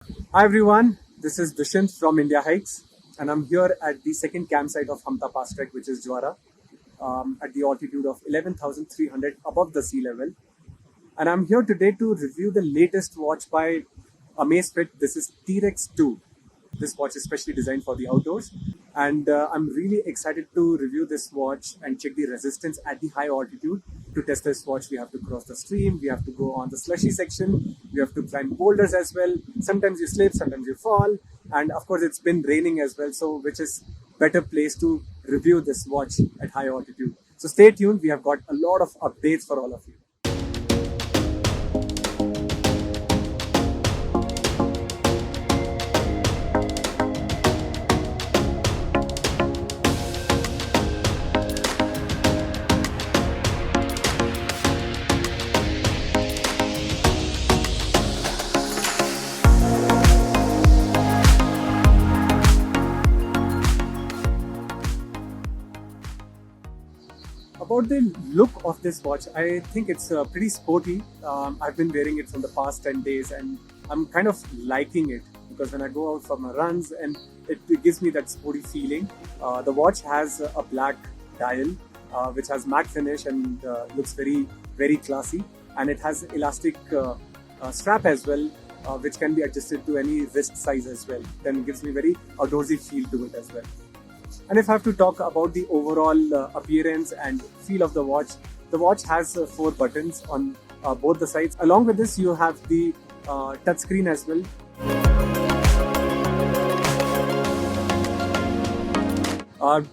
Hi everyone, this is Dushyant from Indiahikes, and I'm here at the second campsite of Hamta Pass Trek, which is Jwara, at the altitude of 11,300 above the sea level. And I'm here today to review the latest watch by Amazfit. This is T-REX 2. This watch is specially designed for the outdoors. And I'm really excited to review this watch and check the resistance at the high altitude. To test this watch, we have to cross the stream, we have to go on the slushy section, we have to climb boulders as well. Sometimes you slip, sometimes you fall. And of course, it's been raining as well, so which is better place to review this watch at high altitude. So stay tuned, we have got a lot of updates for all of you. About the look of this watch, I think it's pretty sporty. I've been wearing it from the past 10 days and I'm kind of liking it because when I go out for my runs and it gives me that sporty feeling. The watch has a black dial which has matte finish and looks very, very classy. And it has elastic strap as well, which can be adjusted to any wrist size as well. Then it gives me very outdoorsy feel to it as well. And if I have to talk about the overall appearance and feel of the watch has 4 buttons on both the sides. Along with this, you have the touchscreen as well.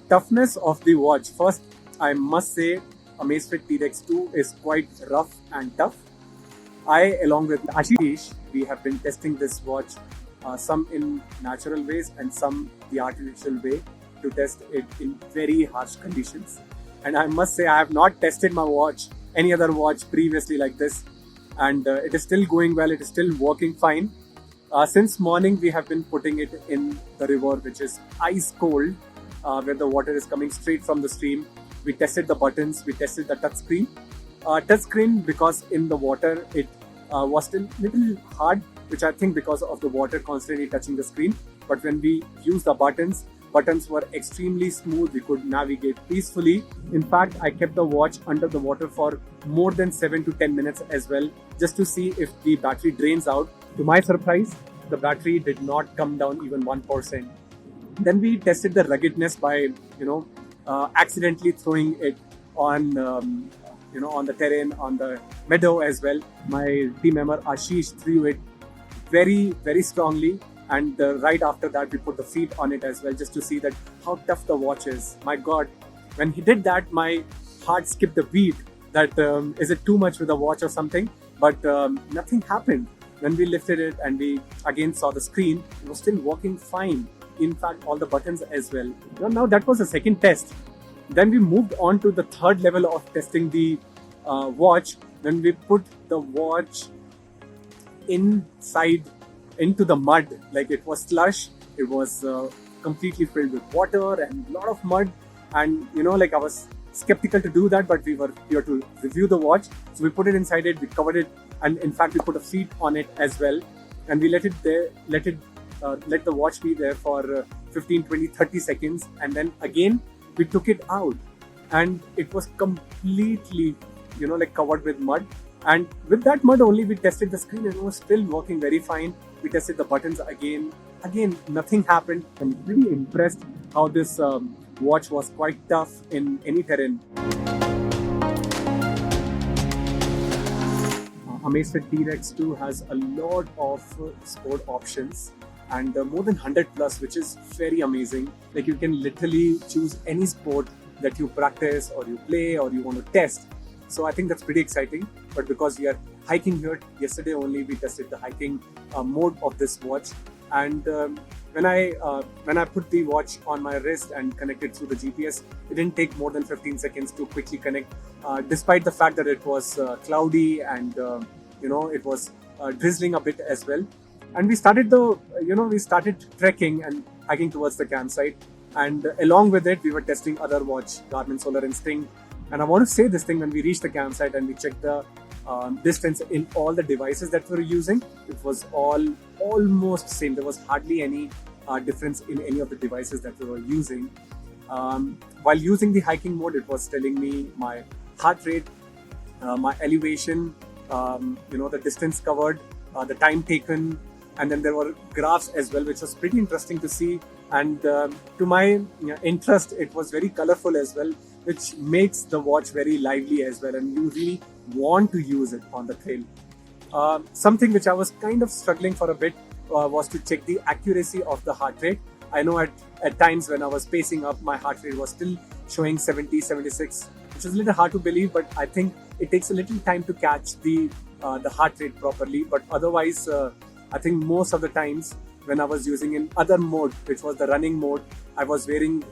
Toughness of the watch. First, I must say Amazfit T-REX 2 is quite rough and tough. I, along with Ashish, we have been testing this watch, some in natural ways and some the artificial way, to test it in very harsh conditions. And I must say I have not tested my watch, any other watch previously like this, and it is still going well, it is still working fine. Since morning we have been putting it in the river, which is ice cold, where the water is coming straight from the stream. We tested the buttons, we tested the touchscreen. Touchscreen, because in the water it was still little hard, which I think because of the water constantly touching the screen. But when we used the buttons were extremely smooth. We could navigate peacefully. In fact, I kept the watch under the water for more than 7 to 10 minutes as well, just to see if the battery drains out. To my surprise, the battery did not come down even 1%. Then we tested the ruggedness by, accidentally throwing it on, on the terrain, on the meadow as well. My team member Ashish threw it very, very strongly. And right after that, we put the feet on it as well, just to see that how tough the watch is. My God, when he did that, my heart skipped a beat. That is it too much with the watch or something? But nothing happened. When we lifted it and we again saw the screen, it was still working fine. In fact, all the buttons as well. Now that was the second test. Then we moved on to the third level of testing the watch. When we put the watch into the mud, like it was slush, it was completely filled with water and a lot of mud, and I was skeptical to do that, but we were here to review the watch, so we put it inside it, we covered it, and in fact we put a feet on it as well, and we let the watch be there for 15, 20, 30 seconds, and then again we took it out, and it was completely covered with mud. And with that mud only, we tested the screen and it was still working very fine. We tested the buttons again. Again, nothing happened. I'm pretty impressed how this watch was quite tough in any terrain. Amazfit T-REX 2 has a lot of sport options and more than 100 plus, which is very amazing. Like, you can literally choose any sport that you practice or you play or you want to test. So I think that's pretty exciting. But because we are hiking here, yesterday only we tested the hiking mode of this watch. And when I put the watch on my wrist and connected through the GPS, it didn't take more than 15 seconds to quickly connect, despite the fact that it was cloudy and it was drizzling a bit as well. And we started trekking and hiking towards the campsite. And along with it, we were testing other watch, Garmin Solar Instinct. And I want to say this thing, when we reached the campsite and we checked the distance in all the devices that we were using. It was all almost same. There was hardly any difference in any of the devices that we were using. While using the hiking mode, it was telling me my heart rate, my elevation, the distance covered, the time taken, and then there were graphs as well, which was pretty interesting to see. And to my interest, it was very colorful as well, which makes the watch very lively as well, and you really want to use it on the trail. Something which I was kind of struggling for a bit was to check the accuracy of the heart rate. I know at times when I was pacing up, my heart rate was still showing 70, 76, which is a little hard to believe, but I think it takes a little time to catch the heart rate properly. But otherwise, I think most of the times when I was using in other mode, which was the running mode, I was wearing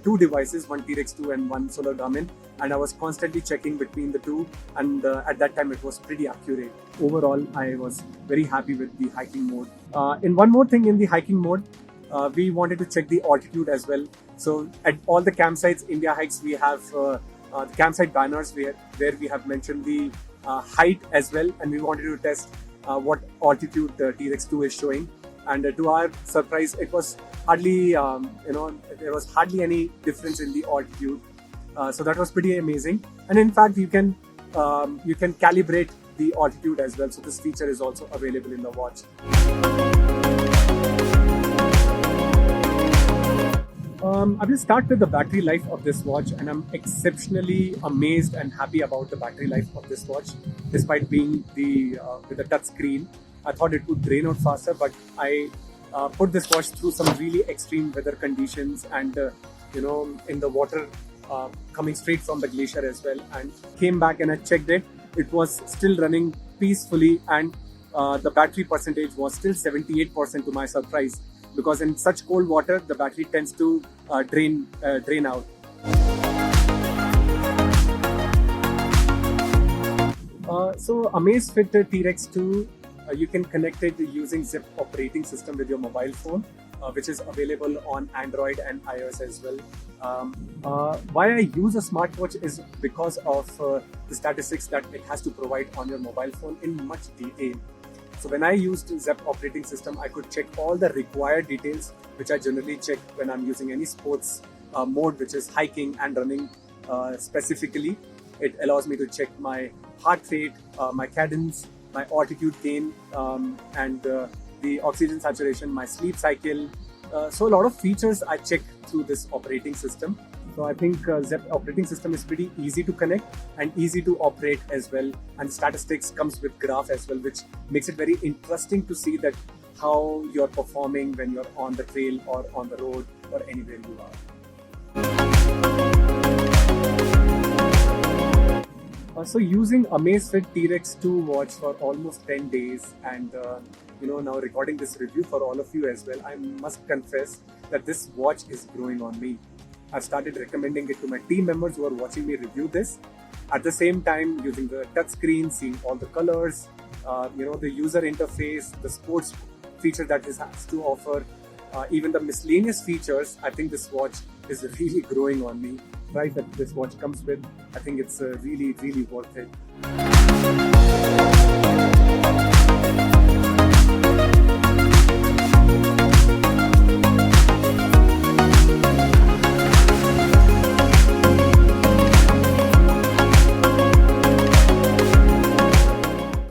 two devices, one T-REX 2 and one Solar Garmin, and I was constantly checking between the two, and at that time it was pretty accurate. Overall, I was very happy with the hiking mode. In one more thing in the hiking mode, we wanted to check the altitude as well. So at all the campsites, Indiahikes, we have the campsite banners where we have mentioned the height as well, and we wanted to test what altitude the T-REX 2 is showing. And to our surprise, it was hardly, there was hardly any difference in the altitude. So that was pretty amazing. And in fact, you can calibrate the altitude as well. So this feature is also available in the watch. I will start with the battery life of this watch, and I'm exceptionally amazed and happy about the battery life of this watch. Despite being with the touch screen, I thought it would drain out faster, but I put this watch through some really extreme weather conditions, and in the water coming straight from the glacier as well, and came back and I checked it. It was still running peacefully, and the battery percentage was still 78% to my surprise, because in such cold water the battery tends to drain out. So Amazfit T-REX 2, you can connect it using Zepp operating system with your mobile phone, which is available on Android and iOS as well. Why I use a smartwatch is because of the statistics that it has to provide on your mobile phone in much detail. So when I used Zepp operating system, I could check all the required details, which I generally check when I'm using any sports mode, which is hiking and running specifically. It allows me to check my heart rate, my cadence, my altitude gain, and the oxygen saturation, my sleep cycle. So a lot of features I check through this operating system. So I think Zepp operating system is pretty easy to connect and easy to operate as well. And statistics comes with graph as well, which makes it very interesting to see that how you're performing when you're on the trail or on the road or anywhere you are. So using Amazfit T-REX 2 watch for almost 10 days, and now recording this review for all of you as well, I must confess that this watch is growing on me. I've started recommending it to my team members who are watching me review this. At the same time, using the touch screen, seeing all the colors, the user interface, the sports feature that it has to offer, even the miscellaneous features, I think this watch is really growing on me. The price that this watch comes with, I think it's really, really worth it.